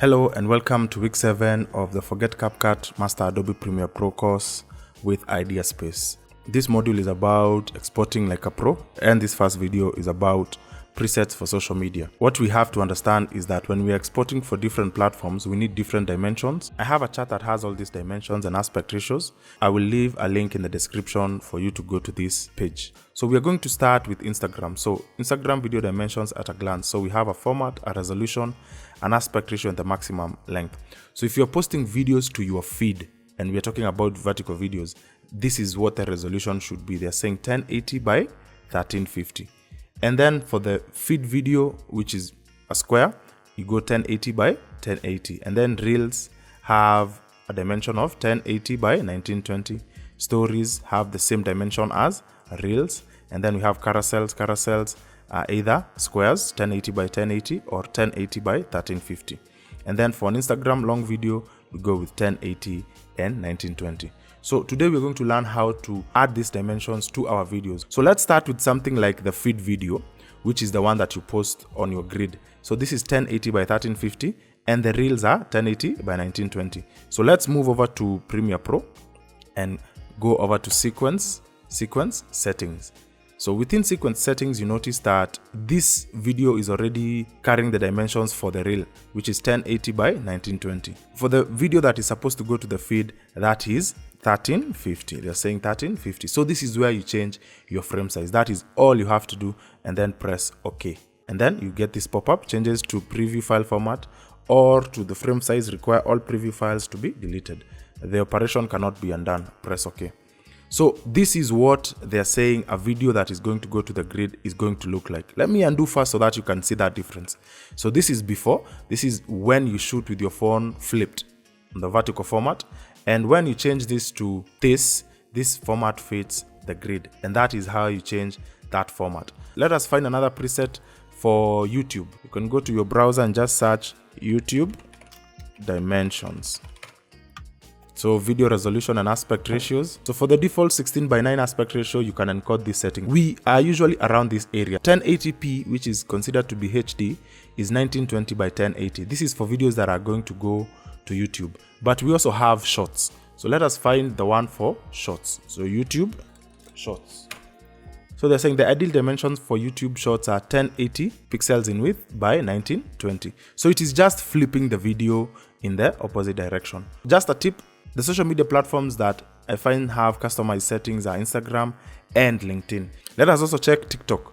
Hello and welcome to week 7 of the Forget CapCut Master Adobe Premiere Pro course with Idea Space. This module is about exporting like a pro, and this first video is about presets for social media. What we have to understand is that when we are exporting for different platforms, we need different dimensions. I have a chart that has all these dimensions and aspect ratios. I will leave a link in the description for you to go to this page. So we are going to start with Instagram. So Instagram video dimensions at a glance. So we have a format, a resolution, an aspect ratio, and the maximum length. So if you're posting videos to your feed, and we are talking about vertical videos, this is what the resolution should be. They're saying 1080 by 1350. And then for the feed video, which is a square, you go 1080 by 1080. And then reels have a dimension of 1080 by 1920. Stories have the same dimension as reels. And then we have carousels. Carousels are either squares, 1080 by 1080 or 1080 by 1350. And then for an Instagram long video, we go with 1080 and 1920. So today we're going to learn how to add these dimensions to our videos. So let's start with something like the feed video, which is the one that you post on your grid. So this is 1080 by 1350 and the reels are 1080 by 1920. So let's move over to Premiere Pro and go over to sequence settings. So within sequence settings, you notice that this video is already carrying the dimensions for the reel, which is 1080 by 1920. For the video that is supposed to go to the feed, that is 1350. They're saying 1350. So this is where you change your frame size. That is all you have to do, and then press OK. And then you get this pop-up, changes to preview file format or to the frame size, require all preview files to be deleted. The operation cannot be undone. Press OK. So this is what they're saying a video that is going to go to the grid is going to look like. Let me undo first so that you can see that difference. So this is before. This is when you shoot with your phone flipped on the vertical format. And when you change this to this format fits the grid. And that is how you change that format. Let us find another preset for YouTube. You can go to your browser and just search YouTube dimensions. So video resolution and aspect ratios. So for the default 16 by 9 aspect ratio, you can encode this setting. We are usually around this area. 1080p, which is considered to be HD, is 1920 by 1080. This is for videos that are going to go to YouTube. But we also have shorts. So let us find the one for shorts. So YouTube shorts. So they're saying the ideal dimensions for YouTube shorts are 1080 pixels in width by 1920. So it is just flipping the video in the opposite direction. Just a tip. The social media platforms that I find have customized settings are Instagram and LinkedIn. Let us also check TikTok.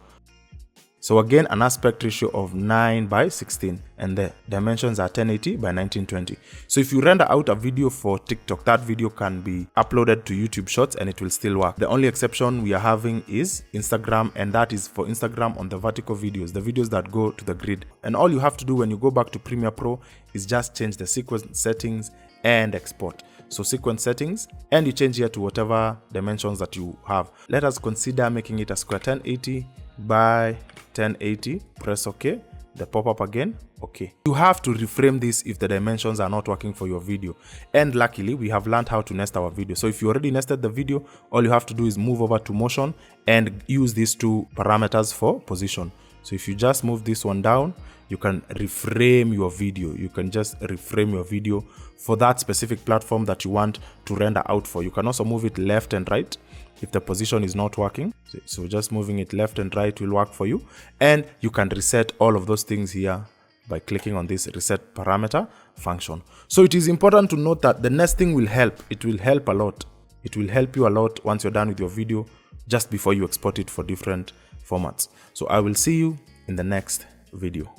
So again, an aspect ratio of 9 by 16 and the dimensions are 1080 by 1920. So if you render out a video for TikTok, that video can be uploaded to YouTube Shorts and it will still work. The only exception we are having is Instagram, and that is for Instagram on the vertical videos, the videos that go to the grid. And all you have to do when you go back to Premiere Pro is just change the sequence settings and export. So sequence settings, and you change here to whatever dimensions that you have. Let us consider making it a square, 1080 by 1080. Press OK. The pop-up again. OK. You have to reframe this if the dimensions are not working for your video. And luckily, we have learned how to nest our video. So if you already nested the video, all you have to do is move over to motion and use these two parameters for position. So if you just move this one down, you can reframe your video. You can just reframe your video for that specific platform that you want to render out for. You can also move it left and right if the position is not working. So just moving it left and right will work for you. And you can reset all of those things here by clicking on this reset parameter function. So it is important to note that the nesting will help. It will help a lot. It will help you a lot once you're done with your video, just before you export it for different formats. So I will see you in the next video.